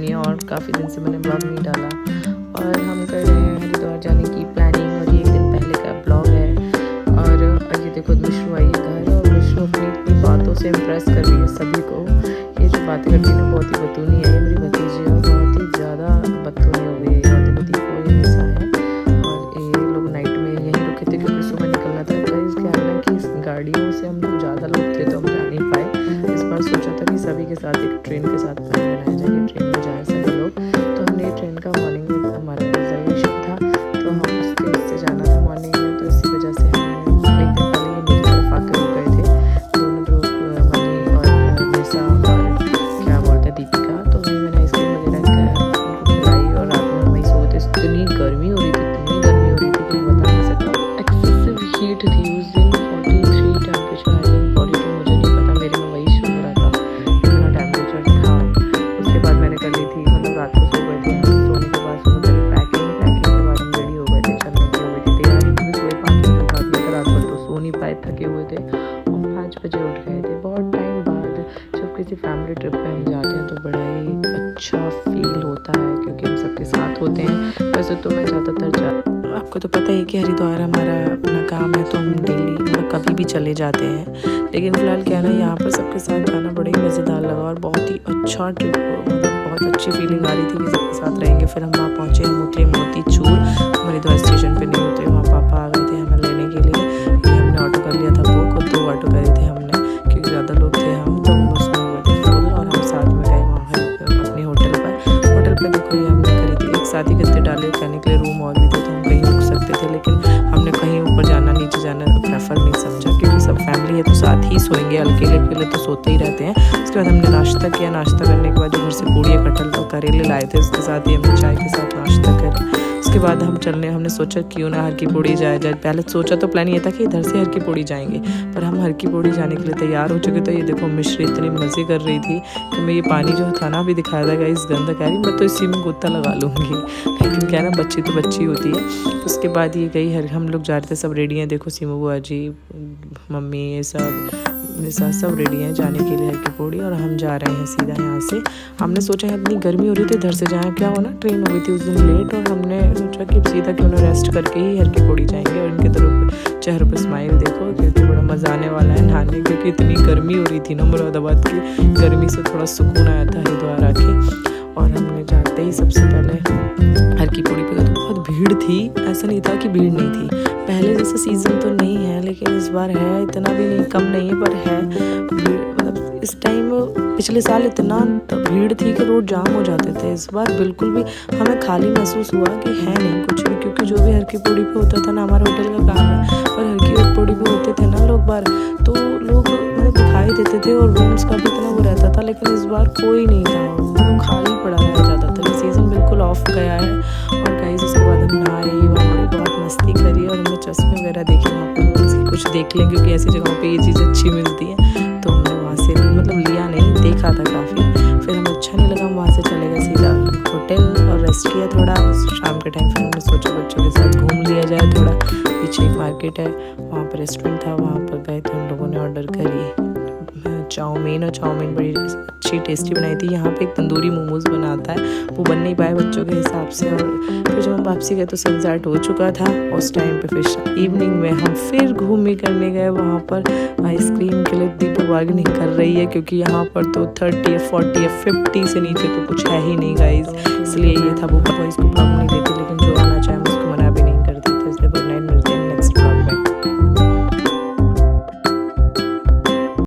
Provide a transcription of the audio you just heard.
दुनिया, और काफ़ी दिन से मैंने ब्लॉग नहीं डाला। और हम कर रहे हैं हरिद्वार जाने की प्लानिंग, और ये एक दिन पहले का ब्लॉग है। और ये देखो मिशू आई है घर, और मिशू अपनी बातों से इम्प्रेस कर रही है सभी को। ये जो बातें करती है ना, बहुत ही बतूनी है, ये मेरी भतीजी है, बहुत ही ज़्यादा बतूनी हो गई है। बती कोई ऐसा है। और ये लोग नाइट में यहीं रुके थे क्योंकि सुबह निकलना था। गाइस क्या है ना कि इस गाड़ियों से हम लोग ज़्यादा लोग थे तो हम जा नहीं पाए। इस बार सोचा था कि सभी के साथ एक ट्रेन के साथ प्लान बनाया जाए, ट्रेन में जाए सभी लोग। तो हमने ट्रेन का मॉर्निंग में हमारा रिजर्वेशन था, तो हम उससे जाना था मॉर्निंग में। तो इसी वजह से हमने एक दिन पहले ये मेरी तरफ आकर रुक गए थे दोनों लोग, मनी और निशा और क्या बोलते हैं दीपिका। तो वही मैंने आइसक्रीम वगैरह उनको खिलाई, और रात में वही सोते। इतनी गर्मी हो रही थी, इतनी गर्मी हो रही थी कि मैं बता नहीं सकता। एक्सेसिव हीट थी उस दिन, 43 टेम्परेचर, आई थिंक 42, मुझे नहीं पता, मेरे में वही शो हो रहा था, इतना टेम्परेचर था। उसके बाद मैंने कर ली थी, मतलब रात को सो गए थे। सोने के बाद सुबह करी पैकिंग के बाद हम रेडी हो गए थे, चलने की हो गई थी तैयारी। क्योंकि सुबह 5 बजे उठा दिया था, रात भर तो सो नहीं पाए, थके हुए थे, और 5 बजे उठ गए थे। बहुत टाइम बाद जब किसी फैमिली ट्रिप पे हम जाते हैं तो बड़ा ही अच्छा फील होता है, क्योंकि हम सबके साथ होते हैं। वैसे तो मैं ज़्यादातर आपको तो पता ही कि हरिद्वार हमारा अपना काम है, तो हम डेली मतलब कभी भी चले जाते हैं। लेकिन फ़िलहाल क्या है ना, यहाँ पर सबके साथ जाना बड़ा ही मज़ेदार लगा, और बहुत ही अच्छा ट्रिप, मतलब बहुत अच्छी फीलिंग आ रही थी कि सबके साथ रहेंगे। फिर हम वहाँ पहुँचे, हम उतरे मोतीचूर, हरिद्वार स्टेशन पर नहीं उतरे, वहाँ पापा आ गए थे हमें लेने के लिए। ये हमने ऑटो कर लिया था बुक, और 2 ऑटो करे थे हमने, क्योंकि ज़्यादा लोग थे हम, तो उसमें हुए थे फुल। और हम साथ में गए वहाँ अपने होटल पर देखो, ये हमने करी थी एक साथ ही गत्ते डाले, कहने के लिए रूम और भी थे, तो हम कहीं रुक सकते थे। लेकिन हमने कहीं ऊपर जाना नीचे जाना प्रेफर नहीं समझा, क्योंकि सब फैमिली है तो साथ ही सोएंगे, अकेले तो सोते ही रहते हैं। उसके बाद हमने नाश्ता किया, नाश्ता करने के बाद जो घर से पूड़ी कटहल तो करेले लाए थे, उसके साथ ही हमने चाय के साथ नाश्ता करें। उसके बाद हमने सोचा क्यों ना हर की पौड़ी जाए। पहले सोचा तो प्लान ये था कि इधर से हर की पौड़ी जाएंगे, पर हम हर की पौड़ी जाने के लिए तैयार हो चुके थे। ये देखो मिश्री इतनी मज़े कर रही थी कि मैं ये पानी जो था ना, अभी दिखाया था गाइस, गंदा कह रही, मैं तो इसी में गोता लगा लूँगी। लेकिन क्या ना, बच्ची तो बच्ची होती है। उसके बाद ये गई, हम लोग जा रहे थे, सब रेडी हैं। देखो सीमू बुआ जी, मम्मी, ये सब रेडी हैं जाने के लिए हर की पौड़ी, और हम जा रहे हैं सीधा यहाँ से। हमने सोचा है इतनी गर्मी हो रही थी, इधर से जाए, क्या हो ना, ट्रेन हो गई थी उस दिन लेट, और हमने सोचा कि सीधा क्यों ना रेस्ट करके ही हर की पौड़ी जाएंगे। और इनके तरफ चेहरों पर स्माइल देखो, क्योंकि बड़ा मज़ा आने वाला है नहाने, क्योंकि इतनी गर्मी हो रही थी ना, मुरादाबाद की गर्मी से थोड़ा सुकून आया था हरिद्वार आके। और हमने जाते ही सबसे पहले हर की पौड़ी पे, तो बहुत भीड़ थी, ऐसा नहीं था कि भीड़ नहीं थी। पहले जैसा सीज़न तो नहीं है, लेकिन इस बार है, इतना भी नहीं, कम नहीं है, पर है भीड़। मतलब इस टाइम पिछले साल इतना भीड़ थी कि रोड जाम हो जाते थे। इस बार बिल्कुल भी हमें खाली महसूस हुआ कि है नहीं कुछ भी, क्योंकि जो भी हर की पौड़ी पे होता था ना, हमारे होटल का काम है, पर हर की पौड़ी पे होते थे ना लोग बार, तो लोग मतलब दिखाई देते थे, और रूम्स का भी इतना वो रहता था। लेकिन इस बार कोई नहीं था, मतलब खाली पड़ा है ज़्यादातर, ये सीज़न बिल्कुल ऑफ गया है। और गाइस उसके बाद हम नहाए, वहाँ पर बहुत मस्ती करी, और हमने चश्मे वगैरह देखे वहाँ पर, कुछ देख लें, क्योंकि ऐसी जगहों पे ये चीज़ अच्छी मिलती है। तो हमने वहाँ से मतलब लिया नहीं, देखा था काफ़ी। फिर हमें अच्छा नहीं लगा, हम वहाँ से चले गए सीधा होटल, और रेस्ट किया थोड़ा शाम के टाइम। फिर हमने सोचा बच्चों के साथ घूम लिया जाए थोड़ा, पीछे एक मार्केट है, वहाँ पर रेस्टोरेंट था, वहाँ पर गए थे। हम लोगों ने ऑर्डर करी चाउमीन, और चाउमीन बड़ी अच्छी टेस्टी बनाई थी। यहाँ पे एक तंदूरी मोमोज़ बनाता है, वो बन नहीं पाए बच्चों के हिसाब से। और फिर जब हम वापसी गए तो सनसेट हो चुका था उस टाइम पे। फिर इवनिंग में हम फिर घूमने करने गए, वहाँ पर आइसक्रीम के लिए दीपू बार्गेनिंग कर रही है, क्योंकि यहाँ पर तो 30 या 40 या 50 से नीचे तो कुछ है ही नहीं गाइज। इसलिए ये था, वो इसको प्रॉब्लम नहीं देती, लेकिन जो आना चाहे